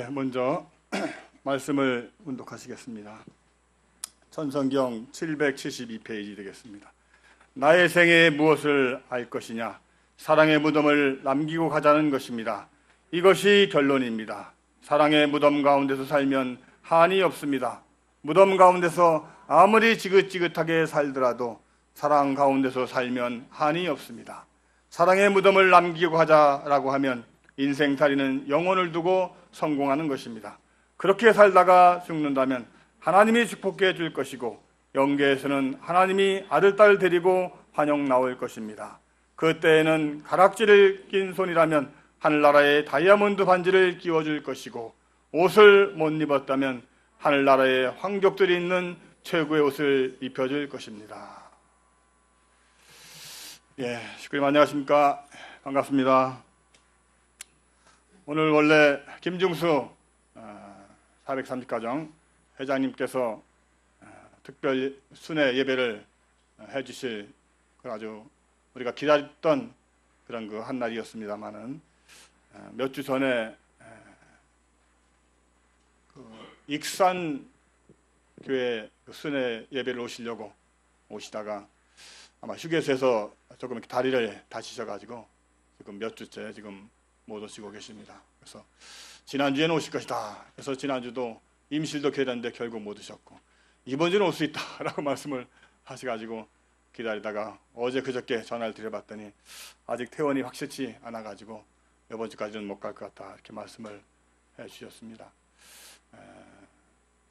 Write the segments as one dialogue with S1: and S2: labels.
S1: 먼저 말씀을 운독하시겠습니다. 천성경 772페이지 되겠습니다. 나의 생에 무엇을 알 것이냐? 사랑의 무덤을 남기고 가자는 것입니다. 이것이 결론입니다. 사랑의 무덤 가운데서 살면 한이 없습니다. 무덤 가운데서 아무리 지긋지긋하게 살더라도 사랑 가운데서 살면 한이 없습니다. 사랑의 무덤을 남기고 가자라고 하면 인생살이는 영혼을 두고 성공하는 것입니다. 그렇게 살다가 죽는다면 하나님이 축복해 줄 것이고 영계에서는 하나님이 아들, 딸 데리고 환영 나올 것입니다. 그때에는 가락지를 낀 손이라면 하늘나라의 다이아몬드 반지를 끼워줄 것이고 옷을 못 입었다면 하늘나라의 황족들이 있는 최고의 옷을 입혀줄 것입니다. 식구님 안녕하십니까? 반갑습니다. 오늘 원래 김중수 430가정 회장님께서 특별 순회 예배를 해주실 아주 우리가 기다렸던 그런 그 한 날이었습니다만은 몇 주 전에 익산 교회 순회 예배를 오시려고 오시다가 아마 휴게소에서 조금 다리를 다치셔가지고 지금 몇 주째 지금 못 오시고 계십니다. 그래서 지난주에는 오실 것이다. 그래서 지난주도 임실도 기다렸는데 결국 못 오셨고 이번 주는 올 수 있다라고 말씀을 하셔가지고 기다리다가 어제 그저께 전화를 드려봤더니 아직 퇴원이 확실치 않아가지고 이번 주까지는 못 갈 것 같다 이렇게 말씀을 해주셨습니다.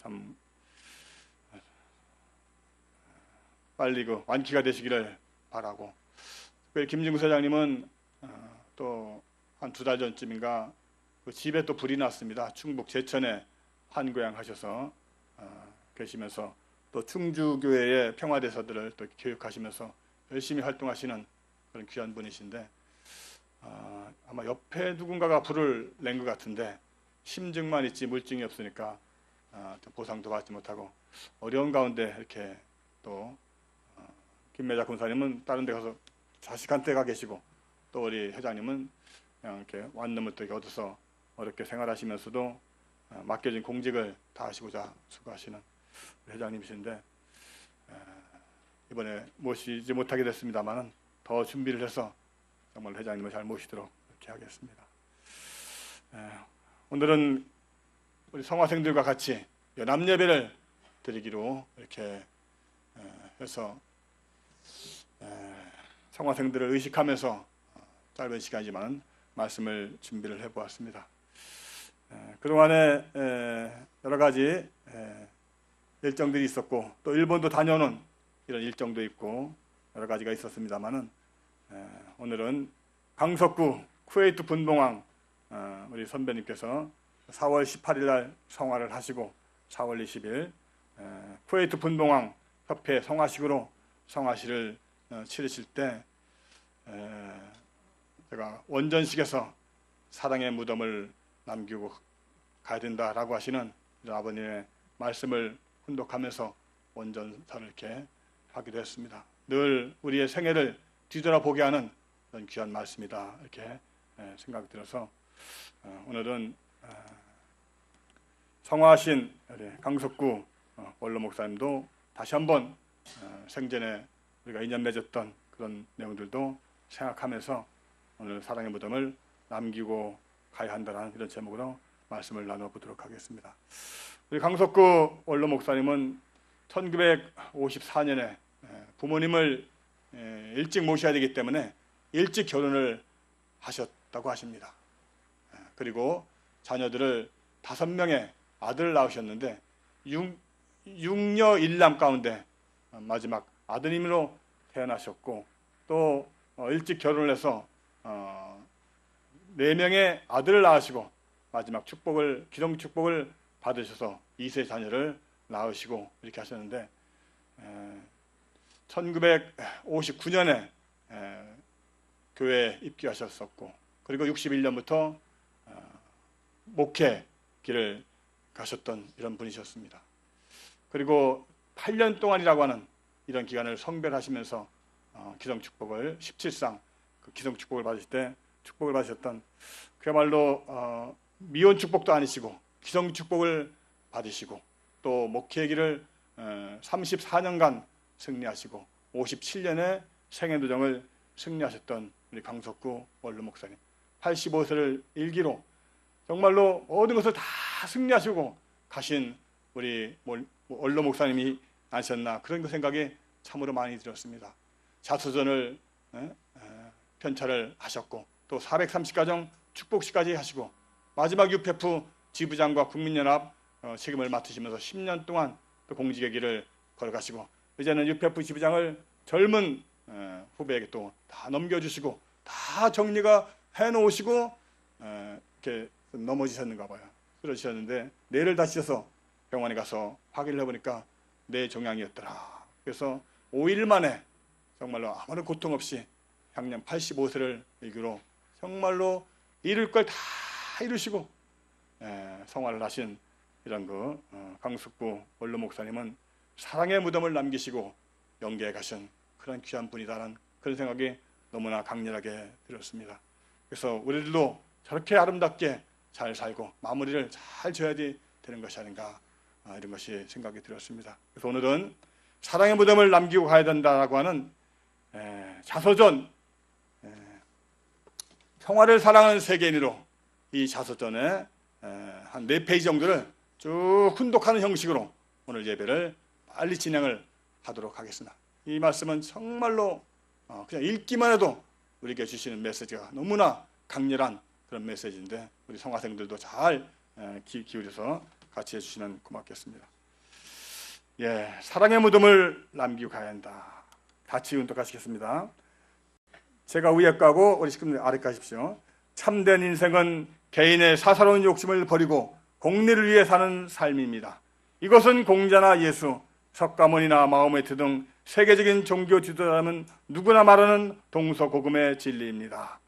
S1: 참 빨리 그 완쾌가 되시기를 바라고, 특별히 김진구 사장님은 또 한 2달 전쯤인가 그 집에 또 불이 났습니다. 충북 제천에 환고양 하셔서 계시면서 또 충주교회의 평화대사들을 또 교육하시면서 열심히 활동하시는 그런 귀한 분이신데 아마 옆에 누군가가 불을 낸 것 같은데 심증만 있지 물증이 없으니까 보상도 받지 못하고 어려운 가운데 이렇게 또 김매자 군사님은 다른 데 가서 자식한테 가 계시고 또 우리 회장님은 그냥 이렇게 완놈을 또 얻어서 어렵게 생활하시면서도 맡겨진 공직을 다하시고자 수고하시는 회장님이신데 이번에 모시지 못하게 됐습니다만은 더 준비를 해서 정말 회장님을 잘 모시도록 이렇게 하겠습니다. 오늘은 우리 성화생들과 같이 연합 예배를 드리기로 이렇게 해서 성화생들을 의식하면서 짧은 시간이지만 말씀을 준비를 해보았습니다. 그동안에 여러 가지 일정들이 있었고 또 일본도 다녀오는 이런 일정도 있고 여러 가지가 있었습니다만은 오늘은 강석구 쿠웨이트 분봉왕 우리 선배님께서 4월 18일 날 성화를 하시고 4월 20일 쿠웨이트 분봉왕 협회 성화식으로 성화식을 치르실 때 제가 원전식에서 사랑의 무덤을 남기고 가야 된다라고 하시는 아버님의 말씀을 훈독하면서 원전사를 이렇게 하기도 했습니다. 늘 우리의 생애를 뒤돌아보게 하는 그런 귀한 말씀이다 이렇게 생각이 들어서 오늘은 성화하신 강석구 원로 목사님도 다시 한번 생전에 우리가 인연 맺었던 그런 내용들도 생각하면서 오늘 사랑의 무덤을 남기고 가야 한다는 이런 제목으로 말씀을 나눠보도록 하겠습니다. 우리 강석구 원로 목사님은 1954년에 부모님을 일찍 모셔야 되기 때문에 일찍 결혼을 하셨다고 하십니다. 그리고 자녀들을 5명의 아들을 낳으셨는데 6녀 1남 가운데 마지막 아드님으로 태어나셨고 또 일찍 결혼을 해서 4명의 아들을 낳으시고 마지막 축복을 기성 축복을 받으셔서 2세 자녀를 낳으시고 이렇게 하셨는데 1959년에 교회에 입교하셨었고 그리고 61년부터 목회 길을 가셨던 이런 분이셨습니다. 그리고 8년 동안이라고 하는 이런 기간을 성별하시면서 기성 축복을 17상 그 기성 축복을 받으실 때 축복을 받으셨던 그야말로 미혼 축복도 아니시고 기성 축복을 받으시고 또 목회기를 34년간 승리하시고 57년의 생애도정을 승리하셨던 우리 강석구 원로 목사님, 85세를 일기로 정말로 모든 것을 다 승리하시고 가신 우리 원로 목사님이 아니셨나, 그런 그 생각이 참으로 많이 들었습니다. 자서전을 편찬을 하셨고 또 430가정 축복식까지 하시고 마지막 UPF 지부장과 국민연합 책임을 맡으시면서 10년 동안 또 공직의 길을 걸어가시고 이제는 UPF 지부장을 젊은 후배에게 또 다 넘겨주시고 다 정리가 해놓으시고 이렇게 넘어지셨는가 봐요. 쓰러지셨는데 뇌를 다치셔서 병원에 가서 확인을 해보니까 뇌 종양이었더라. 그래서 5일 만에 정말로 아무런 고통 없이 향년 85세를 일기로 정말로 이룰 걸 다 이루시고 성화를 하신 이런 강석구 원로 목사님은 사랑의 무덤을 남기시고 영계에 가신 그런 귀한 분이다라는 그런 생각이 너무나 강렬하게 들었습니다. 그래서 우리들도 저렇게 아름답게 잘 살고 마무리를 잘 지어야 되는 것이 아닌가, 이런 것이 생각이 들었습니다. 그래서 오늘은 사랑의 무덤을 남기고 가야 된다라고 하는 자서전, 평화를 사랑하는 세계인으로 이 자서전에 한 4페이지 정도를 쭉 훈독하는 형식으로 오늘 예배를 빨리 진행을 하도록 하겠습니다. 이 말씀은 정말로 그냥 읽기만 해도 우리에게 주시는 메시지가 너무나 강렬한 그런 메시지인데 우리 성화생들도 잘 기울여서 같이 해주시면 고맙겠습니다. 사랑의 무덤을 남기고 가야 한다. 같이 운동하시겠습니다. 제가 위에 가고 우리 식구들 아래 가십시오. 참된 인생은 개인의 사사로운 욕심을 버리고 공리를 위해 사는 삶입니다. 이것은 공자나 예수, 석가모니나 마호메트 등 세계적인 종교 지도자라면 누구나 말하는 동서고금의 진리입니다.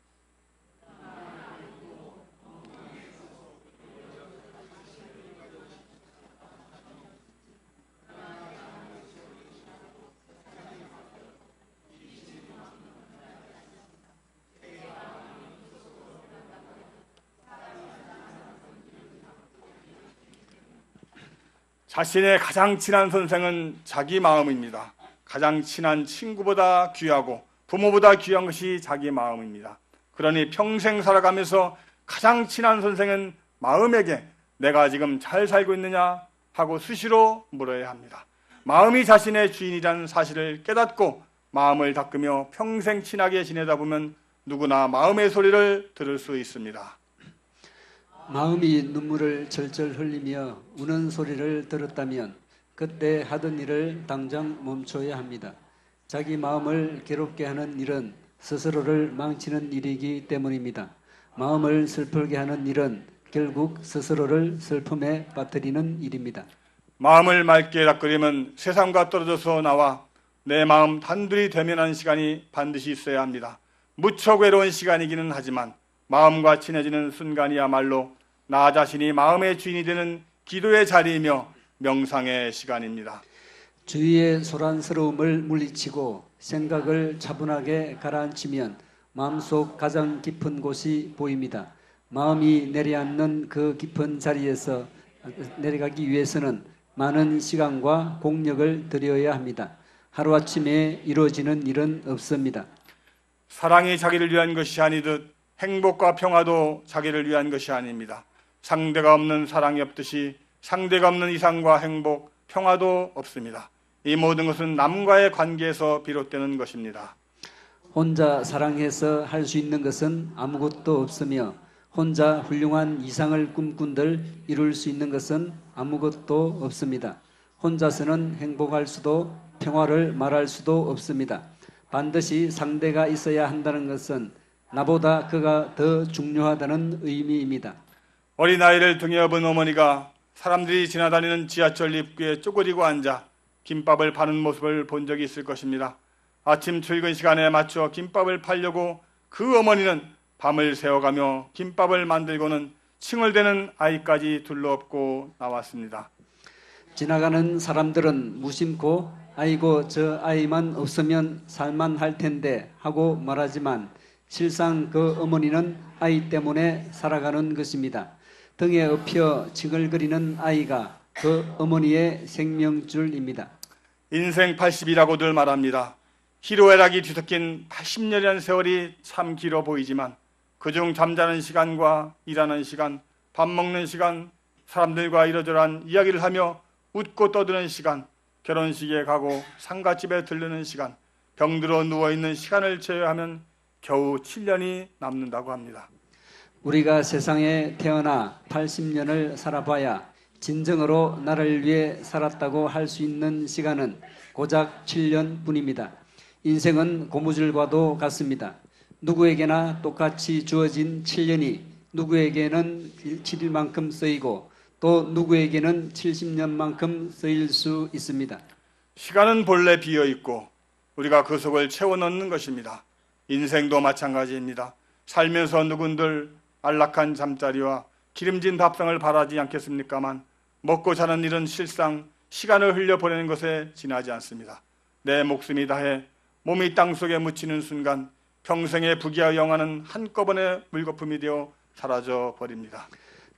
S1: 자신의 가장 친한 선생은 자기 마음입니다. 가장 친한 친구보다 귀하고 부모보다 귀한 것이 자기 마음입니다. 그러니 평생 살아가면서 가장 친한 선생은 마음에게 내가 지금 잘 살고 있느냐 하고 수시로 물어야 합니다. 마음이 자신의 주인이라는 사실을 깨닫고 마음을 닦으며 평생 친하게 지내다 보면 누구나 마음의 소리를 들을 수 있습니다.
S2: 마음이 눈물을 절절 흘리며 우는 소리를 들었다면 그때 하던 일을 당장 멈춰야 합니다. 자기 마음을 괴롭게 하는 일은 스스로를 망치는 일이기 때문입니다. 마음을 슬프게 하는 일은 결국 스스로를 슬픔에 빠뜨리는 일입니다.
S1: 마음을 맑게 닦으려면 세상과 떨어져서 나와 내 마음 단둘이 대면하는 시간이 반드시 있어야 합니다. 무척 외로운 시간이기는 하지만 마음과 친해지는 순간이야말로 나 자신이 마음의 주인이 되는 기도의 자리이며 명상의 시간입니다.
S2: 주위의 소란스러움을 물리치고 생각을 차분하게 가라앉히면 마음속 가장 깊은 곳이 보입니다. 마음이 내려앉는 그 깊은 자리에서 내려가기 위해서는 많은 시간과 공력을 들여야 합니다. 하루아침에 이루어지는 일은 없습니다.
S1: 사랑이 자기를 위한 것이 아니듯 행복과 평화도 자기를 위한 것이 아닙니다. 상대가 없는 사랑이 없듯이 상대가 없는 이상과 행복, 평화도 없습니다. 이 모든 것은 남과의 관계에서 비롯되는 것입니다.
S2: 혼자 사랑해서 할 수 있는 것은 아무것도 없으며 혼자 훌륭한 이상을 꿈꾼들 이룰 수 있는 것은 아무것도 없습니다. 혼자서는 행복할 수도 평화를 말할 수도 없습니다. 반드시 상대가 있어야 한다는 것은 나보다 그가 더 중요하다는 의미입니다.
S1: 어린아이를 등에 업은 어머니가 사람들이 지나다니는 지하철 입구에 쪼그리고 앉아 김밥을 파는 모습을 본 적이 있을 것입니다. 아침 출근 시간에 맞춰 김밥을 팔려고 그 어머니는 밤을 새워가며 김밥을 만들고는 칭얼대는 아이까지 둘러엎고 나왔습니다.
S2: 지나가는 사람들은 무심코 아이고 저 아이만 없으면 살만할 텐데 하고 말하지만 실상 그 어머니는 아이 때문에 살아가는 것입니다. 등에 업혀 칭얼거리는 아이가 그 어머니의 생명줄입니다.
S1: 인생 80이라고들 말합니다. 희로애락이 뒤섞인 80년이라는 세월이 참 길어 보이지만 그중 잠자는 시간과 일하는 시간, 밥 먹는 시간, 사람들과 이러저러한 이야기를 하며 웃고 떠드는 시간, 결혼식에 가고 상가집에 들르는 시간, 병들어 누워있는 시간을 제외하면 겨우 7년이 남는다고 합니다.
S2: 우리가 세상에 태어나 80년을 살아봐야 진정으로 나를 위해 살았다고 할 수 있는 시간은 고작 7년뿐입니다. 인생은 고무줄과도 같습니다. 누구에게나 똑같이 주어진 7년이 누구에게는 7일만큼 쓰이고 또 누구에게는 70년만큼 쓰일 수 있습니다.
S1: 시간은 본래 비어 있고 우리가 그 속을 채워 넣는 것입니다. 인생도 마찬가지입니다. 살면서 누군들 안락한 잠자리와 기름진 밥상을 바라지 않겠습니까만 먹고 자는 일은 실상 시간을 흘려보내는 것에 지나지 않습니다. 내 목숨이 다해 몸이 땅속에 묻히는 순간 평생의 부귀와 영화는 한꺼번에 물거품이 되어 사라져 버립니다.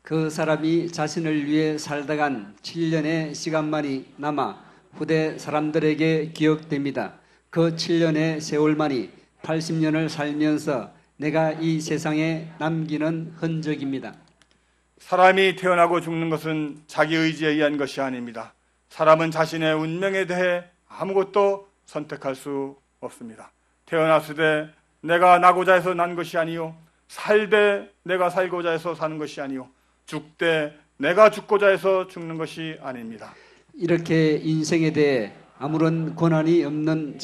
S2: 그 사람이 자신을 위해 살다간 7년의 시간만이 남아 후대 사람들에게 기억됩니다. 그 7년의 세월만이 80년을 살면서 내가 이 세상에 남기는 흔적입니다.
S1: 사람이 태어나고 죽는 것은 자기 의지에 의한 것이 아닙니다. 사람은 자신의 운명에 대해 아무것도 선택할 수 없습니다. 태어났을 때 내가 나고자 해서 난 것이 아니요, 살되 내가 살고자 해서 사는 것이 아니요, 죽되 내가 죽고자 해서 죽는 것이 아닙니다.
S2: 이렇게 인생에 대해 아무런 권한이 없는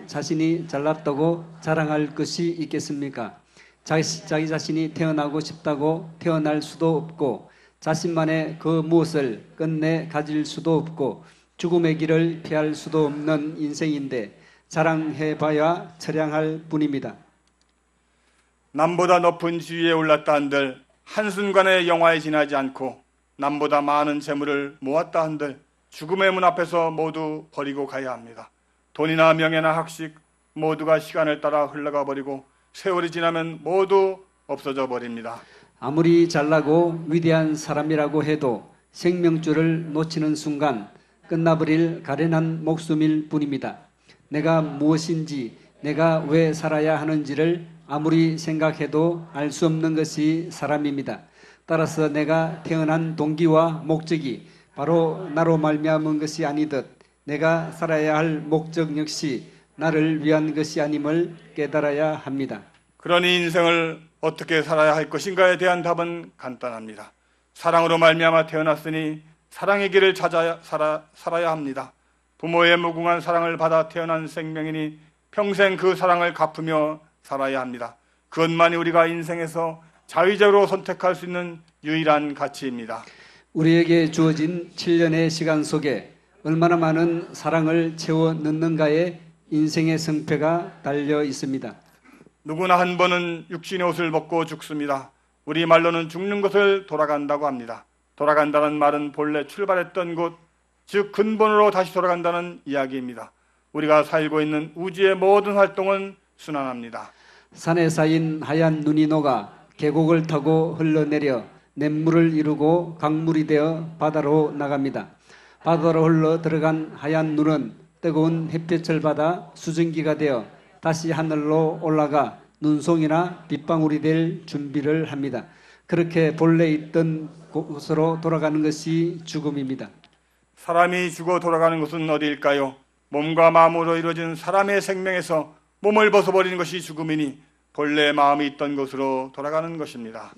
S2: 자신이 잘났다고 자랑할 것이 있겠습니까? 자기 자신이 태어나고 싶다고 태어날 수도 없고 자신만의 그 무엇을 끝내 가질 수도 없고 죽음의 길을 피할 수도 없는 인생인데 자랑해봐야 처량할 뿐입니다.
S1: 남보다 높은 지위에 올랐다 한들 한순간의 영화에 지나지 않고 남보다 많은 재물을 모았다 한들 죽음의 문 앞에서 모두 버리고 가야 합니다. 돈이나 명예나 학식 모두가 시간을 따라 흘러가 버리고 세월이 지나면 모두 없어져 버립니다.
S2: 아무리 잘나고 위대한 사람이라고 해도 생명줄을 놓치는 순간 끝나버릴 가련한 목숨일 뿐입니다. 내가 무엇인지, 내가 왜 살아야 하는지를 아무리 생각해도 알 수 없는 것이 사람입니다. 따라서 내가 태어난 동기와 목적이 바로 나로 말미암은 것이 아니듯 내가 살아야 할 목적 역시 나를 위한 것이 아님을 깨달아야 합니다.
S1: 그러니 인생을 어떻게 살아야 할 것인가에 대한 답은 간단합니다. 사랑으로 말미암아 태어났으니 사랑의 길을 찾아 살아야 합니다. 부모의 무궁한 사랑을 받아 태어난 생명이니 평생 그 사랑을 갚으며 살아야 합니다. 그것만이 우리가 인생에서 자의적으로 선택할 수 있는 유일한 가치입니다.
S2: 우리에게 주어진 7년의 시간 속에 얼마나 많은 사랑을 채워 넣는가에 인생의 성패가 달려 있습니다.
S1: 누구나 한 번은 육신의 옷을 벗고 죽습니다. 우리 말로는 죽는 것을 돌아간다고 합니다. 돌아간다는 말은 본래 출발했던 곳, 즉 근본으로 다시 돌아간다는 이야기입니다. 우리가 살고 있는 우주의 모든 활동은 순환합니다.
S2: 산에 쌓인 하얀 눈이 녹아 계곡을 타고 흘러내려 냇물을 이루고 강물이 되어 바다로 나갑니다. 바다로 흘러 들어간 하얀 눈은 뜨거운 햇볕을 받아 수증기가 되어 다시 하늘로 올라가 눈송이나 빗방울이 될 준비를 합니다. 그렇게 본래 있던 곳으로 돌아가는 것이 죽음입니다.
S1: 사람이 죽어 돌아가는 곳은 어디일까요? 몸과 마음으로 이루어진 사람의 생명에서 몸을 벗어버리는 것이 죽음이니 본래 마음이 있던 곳으로 돌아가는 것입니다.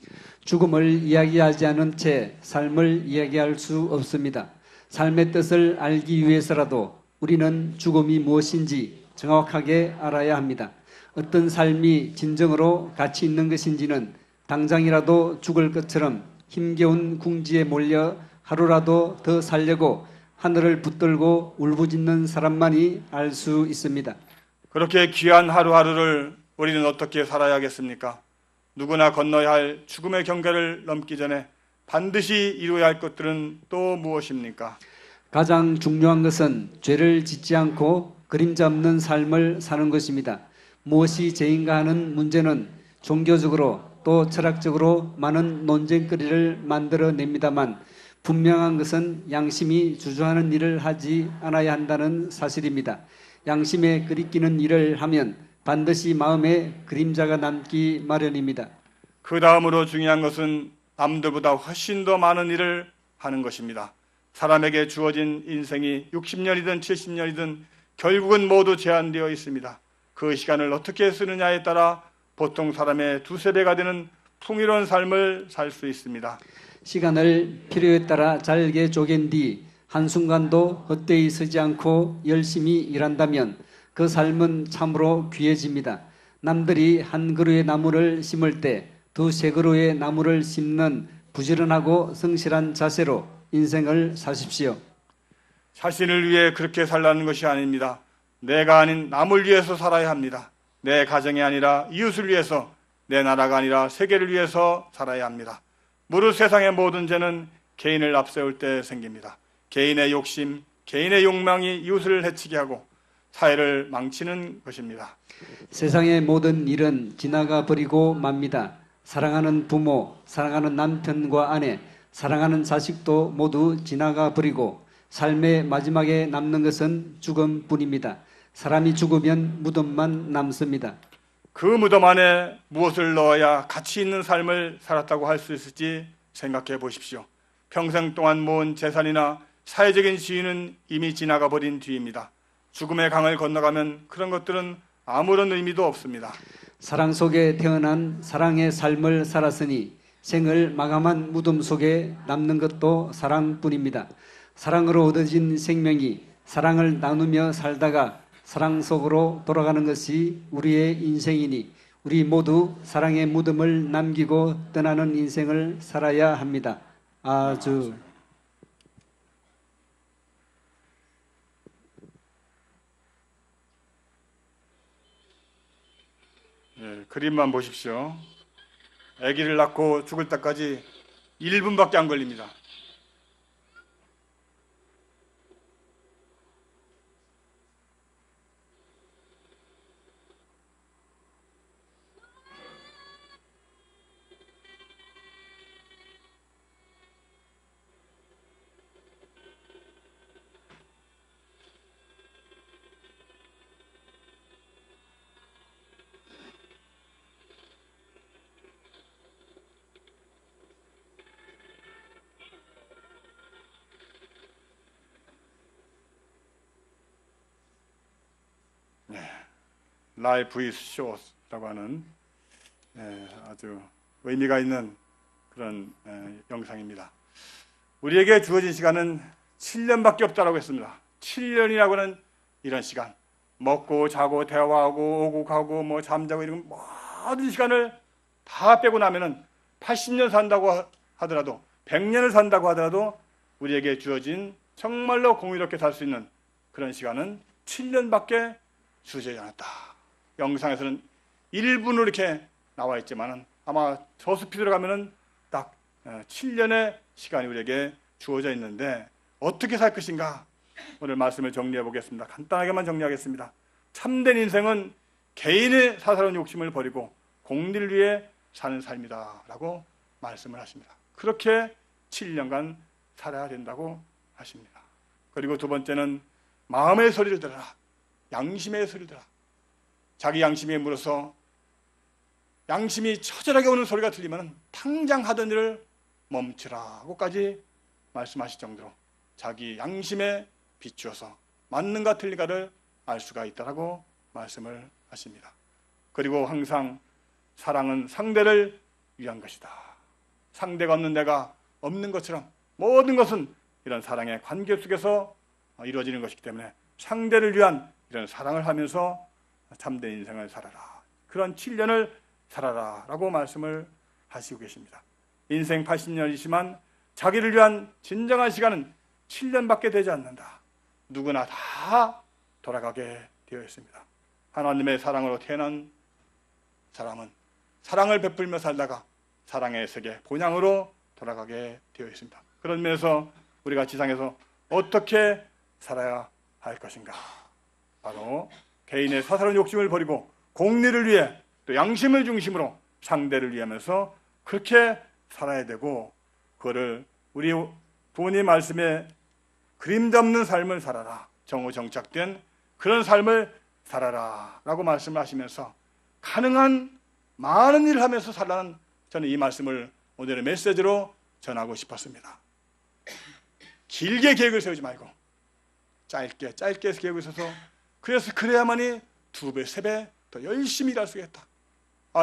S2: 죽음을 이야기하지 않은 채 삶을 이야기할 수 없습니다. 삶의 뜻을 알기 위해서라도 우리는 죽음이 무엇인지 정확하게 알아야 합니다. 어떤 삶이 진정으로 가치 있는 것인지는 당장이라도 죽을 것처럼 힘겨운 궁지에 몰려 하루라도 더 살려고 하늘을 붙들고 울부짖는 사람만이 알 수 있습니다.
S1: 그렇게 귀한 하루하루를 우리는 어떻게 살아야겠습니까? 누구나 건너야 할 죽음의 경계를 넘기 전에 반드시 이루어야 할 것들은 또 무엇입니까?
S2: 가장 중요한 것은 죄를 짓지 않고 그림자 없는 삶을 사는 것입니다. 무엇이 죄인가 하는 문제는 종교적으로 또 철학적으로 많은 논쟁거리를 만들어냅니다만 분명한 것은 양심이 주저하는 일을 하지 않아야 한다는 사실입니다. 양심에 그리끼는 일을 하면 반드시 마음에 그림자가 남기 마련입니다.
S1: 그 다음으로 중요한 것은 남들보다 훨씬 더 많은 일을 하는 것입니다. 사람에게 주어진 인생이 60년이든 70년이든 결국은 모두 제한되어 있습니다. 그 시간을 어떻게 쓰느냐에 따라 보통 사람의 두세 배가 되는 풍요로운 삶을 살 수 있습니다.
S2: 시간을 필요에 따라 잘게 쪼갠 뒤 한순간도 헛되이 서지 않고 열심히 일한다면 그 삶은 참으로 귀해집니다. 남들이 한 그루의 나무를 심을 때 두세 그루의 나무를 심는 부지런하고 성실한 자세로 인생을 사십시오.
S1: 자신을 위해 그렇게 살라는 것이 아닙니다. 내가 아닌 남을 위해서 살아야 합니다. 내 가정이 아니라 이웃을 위해서, 내 나라가 아니라 세계를 위해서 살아야 합니다. 무릇 세상의 모든 죄는 개인을 앞세울 때 생깁니다. 개인의 욕심, 개인의 욕망이 이웃을 해치게 하고 사회를 망치는 것입니다.
S2: 세상의 모든 일은 지나가 버리고 맙니다. 사랑하는 부모, 사랑하는 남편과 아내, 사랑하는 자식도 모두 지나가 버리고 삶의 마지막에 남는 것은 죽음뿐입니다. 사람이 죽으면 무덤만 남습니다.
S1: 그 무덤 안에 무엇을 넣어야 가치 있는 삶을 살았다고 할 수 있을지 생각해 보십시오. 평생 동안 모은 재산이나 사회적인 지위는 이미 지나가 버린 뒤입니다. 죽음의 강을 건너가면 그런 것들은 아무런 의미도 없습니다.
S2: 사랑 속에 태어난 사랑의 삶을 살았으니 생을 마감한 무덤 속에 남는 것도 사랑뿐입니다. 사랑으로 얻어진 생명이 사랑을 나누며 살다가 사랑 속으로 돌아가는 것이 우리의 인생이니 우리 모두 사랑의 무덤을 남기고 떠나는 인생을 살아야 합니다. 아주
S1: 그림만 보십시오. 아기를 낳고 죽을 때까지 1분밖에 안 걸립니다. Life is short라고 하는 아주 의미가 있는 그런 영상입니다. 우리에게 주어진 시간은 7년밖에 없다라고 했습니다. 7년이라고 하는 이런 시간, 먹고 자고 대화하고 오고 가고 뭐 잠자고 이런 모든 시간을 다 빼고 나면은 80년 산다고 하더라도 100년을 산다고 하더라도 우리에게 주어진 정말로 공의롭게 살 수 있는 그런 시간은 7년밖에 주어지지 않았다. 영상에서는 1분으로 이렇게 나와 있지만은 아마 저수피드로 가면은 딱 7년의 시간이 우리에게 주어져 있는데 어떻게 살 것인가? 오늘 말씀을 정리해 보겠습니다. 간단하게만 정리하겠습니다. 참된 인생은 개인의 사사로운 욕심을 버리고 공리를 위해 사는 삶이다라고 말씀을 하십니다. 그렇게 7년간 살아야 된다고 하십니다. 그리고 두 번째는 마음의 소리를 들어라. 양심의 소리를 들어라. 자기 양심에 물어서 양심이 처절하게 오는 소리가 들리면 당장 하던 일을 멈추라고까지 말씀하실 정도로 자기 양심에 비추어서 맞는가 틀린가를 알 수가 있다라고 말씀을 하십니다. 그리고 항상 사랑은 상대를 위한 것이다. 상대가 없는 내가 없는 것처럼 모든 것은 이런 사랑의 관계 속에서 이루어지는 것이기 때문에 상대를 위한 이런 사랑을 하면서 참된 인생을 살아라. 그런 7년을 살아라 라고 말씀을 하시고 계십니다. 인생 80년이지만 자기를 위한 진정한 시간은 7년밖에 되지 않는다. 누구나 다 돌아가게 되어 있습니다. 하나님의 사랑으로 태어난 사람은 사랑을 베풀며 살다가 사랑의 세계 본향으로 돌아가게 되어 있습니다. 그런 면에서 우리가 지상에서 어떻게 살아야 할 것인가? 바로 개인의 사사로운 욕심을 버리고 공리를 위해 또 양심을 중심으로 상대를 위하면서 그렇게 살아야 되고, 그거를 우리 부모님 말씀에 그림자 없는 삶을 살아라, 정오정착된 그런 삶을 살아라 라고 말씀을 하시면서 가능한 많은 일을 하면서 살라는, 저는 이 말씀을 오늘의 메시지로 전하고 싶었습니다. 길게 계획을 세우지 말고 짧게 계획을 세워서, 그래서 그래야만이 2배, 3배 더 열심히 일할 수 있겠다.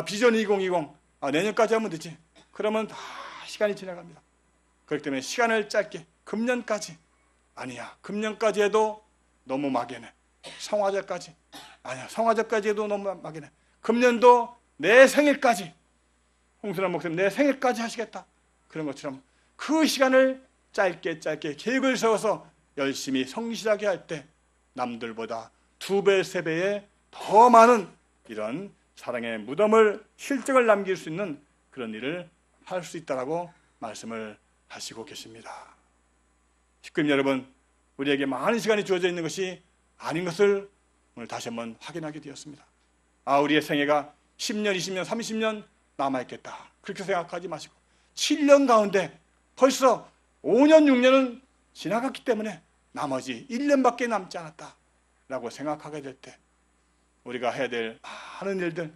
S1: 비전 2020, 내년까지 하면 되지. 그러면 다 시간이 지나갑니다. 그렇기 때문에 시간을 짧게, 금년까지, 아니야, 금년까지 해도 너무 막연해. 성화제까지, 아니야, 성화제까지 해도 너무 막연해. 금년도 내 생일까지, 홍순환 목사님 내 생일까지 하시겠다. 그런 것처럼 그 시간을 짧게 계획을 세워서 열심히 성실하게 할 때 남들보다 2배, 3배의 더 많은 이런 사랑의 무덤을, 실적을 남길 수 있는 그런 일을 할 수 있다라고 말씀을 하시고 계십니다. 식구님 여러분, 우리에게 많은 시간이 주어져 있는 것이 아닌 것을 오늘 다시 한번 확인하게 되었습니다. 우리의 생애가 10년, 20년, 30년 남아있겠다, 그렇게 생각하지 마시고 7년 가운데 벌써 5년, 6년은 지나갔기 때문에 나머지 1년밖에 남지 않았다 라고 생각하게 될 때 우리가 해야 될 많은 일들,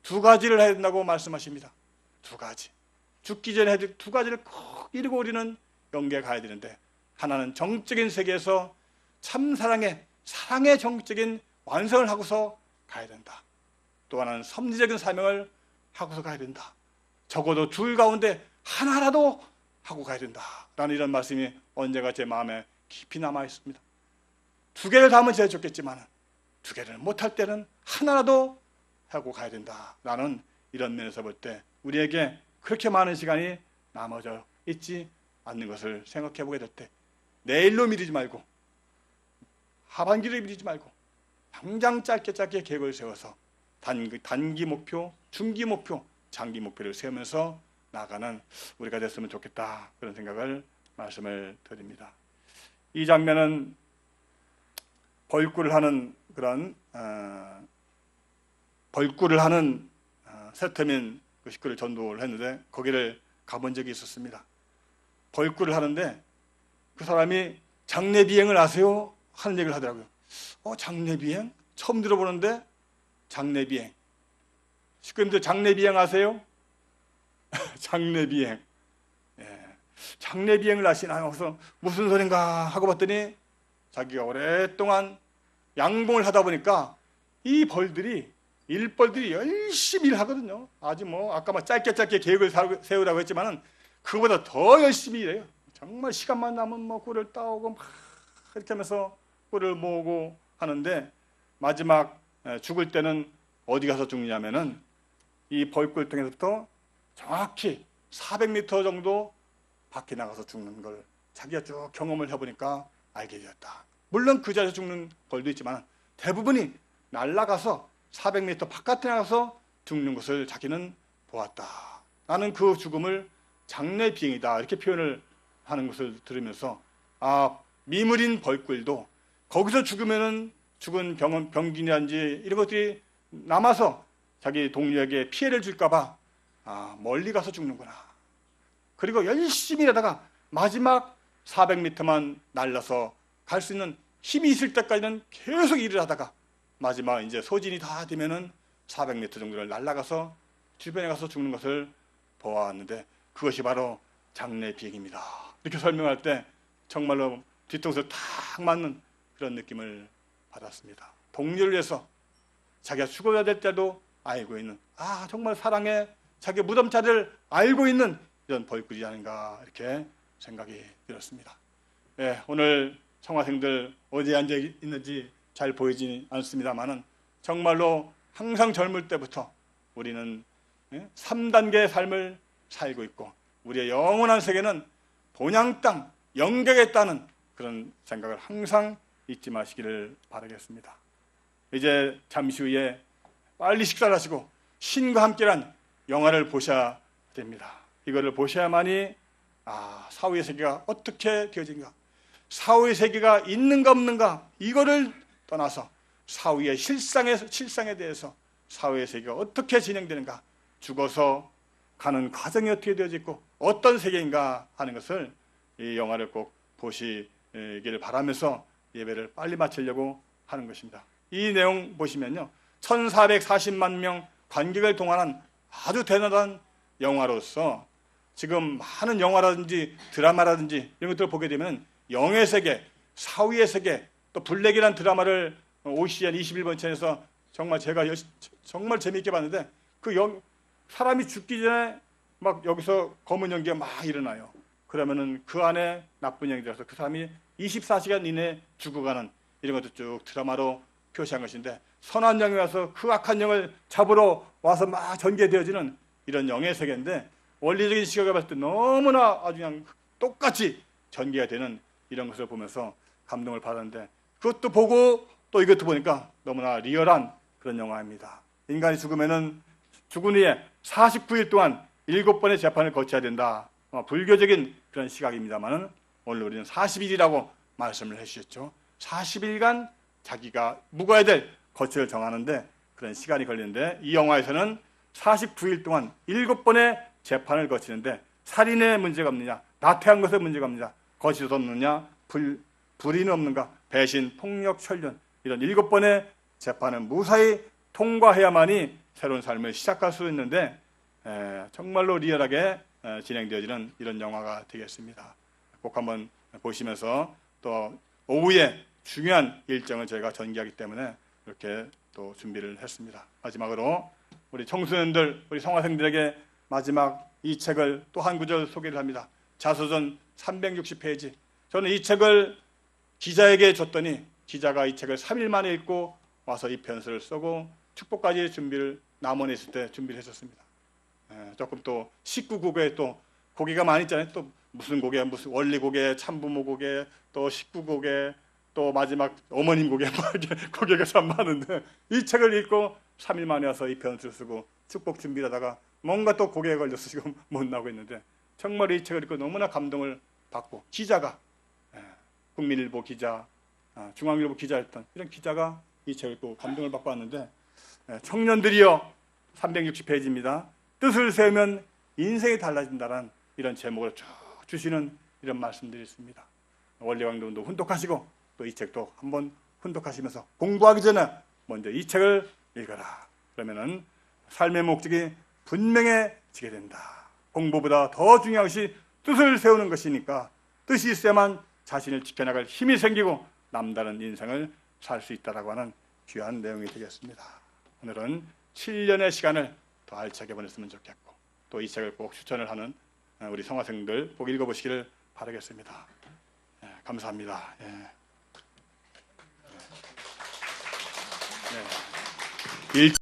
S1: 2가지를 해야 된다고 말씀하십니다. 2가지. 죽기 전에 해야 될 2가지를 꼭 이루고 우리는 영계에 가야 되는데, 하나는 정적인 세계에서 참 사랑의 정적인 완성을 하고서 가야 된다. 또 하나는 섭리적인 사명을 하고서 가야 된다. 적어도 2 가운데 하나라도 하고 가야 된다 라는 이런 말씀이 언제가 제 마음에 깊이 남아 있습니다. 2개를 다 하면 제일 좋겠지만 2개를 못할 때는 하나라도 하고 가야 된다 라는 이런 면에서 볼 때 우리에게 그렇게 많은 시간이 남아져 있지 않는 것을 생각해 보게 될 때, 내일로 미루지 말고, 하반기로 미루지 말고 당장 짧게 계획을 세워서 단기 목표, 중기 목표, 장기 목표를 세우면서 나가는 우리가 됐으면 좋겠다, 그런 생각을 말씀을 드립니다. 이 장면은 벌꿀을 하는 그런 세터민 그 식구를 전도를 했는데 거기를 가본 적이 있었습니다. 벌꿀을 하는데 그 사람이 장례 비행을 아세요? 하는 얘기를 하더라고요. 장례 비행? 처음 들어보는데. 장례 비행. 식구님들 장례 비행 아세요? 장례 비행. 장례 비행을 하시나요? 그래서 무슨 소린가 하고 봤더니 자기가 오랫동안 양봉을 하다 보니까 이 일벌들이 열심히 일하거든요. 아주 아까 짧게 계획을 세우라고 했지만은 그거보다 더 열심히 일해요. 정말 시간만 나면 꿀을 따오고 막 이렇게 하면서 꿀을 모으고 하는데, 마지막 죽을 때는 어디 가서 죽느냐면은 이 벌꿀통에서부터 정확히 400m 정도 밖에 나가서 죽는 걸 자기가 쭉 경험을 해보니까 알게 되었다. 물론 그 자리에서 죽는 벌도 있지만 대부분이 날아가서 400m 바깥에 나가서 죽는 것을 자기는 보았다. 나는 그 죽음을 장례 비행이다, 이렇게 표현을 하는 것을 들으면서 미물인 벌꿀도 거기서 죽으면은 죽은 병균이라든지 이런 것들이 남아서 자기 동료에게 피해를 줄까봐 멀리 가서 죽는구나. 그리고 열심히 하다가 마지막 400m만 날라서 갈 수 있는 힘이 있을 때까지는 계속 일을 하다가 마지막 이제 소진이 다 되면은 400m 정도를 날아가서 주변에 가서 죽는 것을 보았는데, 그것이 바로 장례 비행입니다. 이렇게 설명할 때 정말로 뒤통수에 탁 맞는 그런 느낌을 받았습니다. 동료를 위해서 자기가 죽어야 될 때도 알고 있는, 정말 사랑의 자기 무덤자리를 알고 있는 이런 벌꿀이 아닌가, 이렇게 생각이 들었습니다. 오늘 청화생들 어디에 앉아 있는지 잘 보이지 않습니다만은 정말로 항상 젊을 때부터 우리는 3단계의 삶을 살고 있고, 우리의 영원한 세계는 본향 땅, 영객에 있다는 그런 생각을 항상 잊지 마시기를 바라겠습니다. 이제 잠시 후에 빨리 식사를 하시고 신과 함께란 영화를 보셔야 됩니다. 이거를 보셔야만이 사후의 세계가 어떻게 되어진가, 사후의 세계가 있는가 없는가, 이거를 떠나서 사후의 실상에 대해서 사후의 세계가 어떻게 진행되는가, 죽어서 가는 과정이 어떻게 되어지고 어떤 세계인가 하는 것을 이 영화를 꼭 보시기를 바라면서 예배를 빨리 마치려고 하는 것입니다. 이 내용 보시면요, 1440만 명 관객을 동원한 아주 대단한 영화로서 지금 많은 영화라든지 드라마라든지 이런 것들을 보게 되면 영의 세계, 사위의 세계, 또 블랙이라는 드라마를 OCN 21번 채널에서 정말 제가 정말 재미있게 봤는데 사람이 죽기 전에 막 여기서 검은 연기가 막 일어나요. 그러면은 그 안에 나쁜 영이 들어서 그 사람이 24시간 이내에 죽어가는 이런 것도 쭉 드라마로 표시한 것인데, 선한 영이 와서 그 악한 영을 잡으러 와서 막 전개되어지는 이런 영의 세계인데, 원리적인 시각을 봤을 때 너무나 아주 그냥 똑같이 전개가 되는 이런 것을 보면서 감동을 받았는데, 그것도 보고 또 이것도 보니까 너무나 리얼한 그런 영화입니다. 인간이 죽으면은 죽은 후에 49일 동안 7번의 재판을 거쳐야 된다. 불교적인 그런 시각입니다만은 오늘 우리는 40일이라고 말씀을 해주셨죠. 40일간 자기가 묵어야 될 거처를 정하는데 그런 시간이 걸리는데, 이 영화에서는 49일 동안 7번의 재판을 거치는데 살인의 문제가 없느냐, 나태한 것에 문제가 없느냐, 거짓이 없느냐, 불의는 없는가, 배신, 폭력, 천륜, 이런 7번의 재판을 무사히 통과해야만이 새로운 삶을 시작할 수 있는데 정말로 리얼하게 진행되어지는 이런 영화가 되겠습니다. 꼭 한번 보시면서 또 오후에 중요한 일정을 저희가 전개하기 때문에 이렇게 또 준비를 했습니다. 마지막으로 우리 청소년들, 우리 성화생들에게 마지막 이 책을 또 한 구절 소개를 합니다. 자서전 360페이지. 저는 이 책을 기자에게 줬더니 기자가 이 책을 3일 만에 읽고 와서 이 편서를 쓰고 축복까지 준비를 남원에 있을 때 준비를 했었습니다. 조금 또 19국에 또 고개가 많이 있잖아요. 또 무슨 고개, 무슨 원리 고개, 참부모 고개, 또 19고개, 또 마지막 어머님 고개, 고개가 참 많은데 이 책을 읽고 3일 만에 와서 이 편서를 쓰고 축복 준비를 하다가 뭔가 또 고개에 걸려서 지금 못 나오고 있는데, 정말 이 책을 읽고 너무나 감동을 받고, 기자가 국민일보 기자, 중앙일보 기자였던 이런 기자가 이 책을 읽고 감동을 받고 왔는데, 청년들이여 360페이지입니다. 뜻을 세우면 인생이 달라진다는 이런 제목을 쭉 주시는 이런 말씀들이 있습니다. 원리왕동도 훈독하시고 또 이 책도 한번 훈독하시면서 공부하기 전에 먼저 이 책을 읽어라. 그러면은 삶의 목적이 분명해지게 된다. 공부보다 더 중요한 것이 뜻을 세우는 것이니까 뜻이 있어야만 자신을 지켜나갈 힘이 생기고 남다른 인생을 살 수 있다라고 하는 귀한 내용이 되겠습니다. 오늘은 7년의 시간을 더 알차게 보냈으면 좋겠고 또 이 책을 꼭 추천을 하는 우리 성화생들 꼭 읽어보시기를 바라겠습니다. 감사합니다.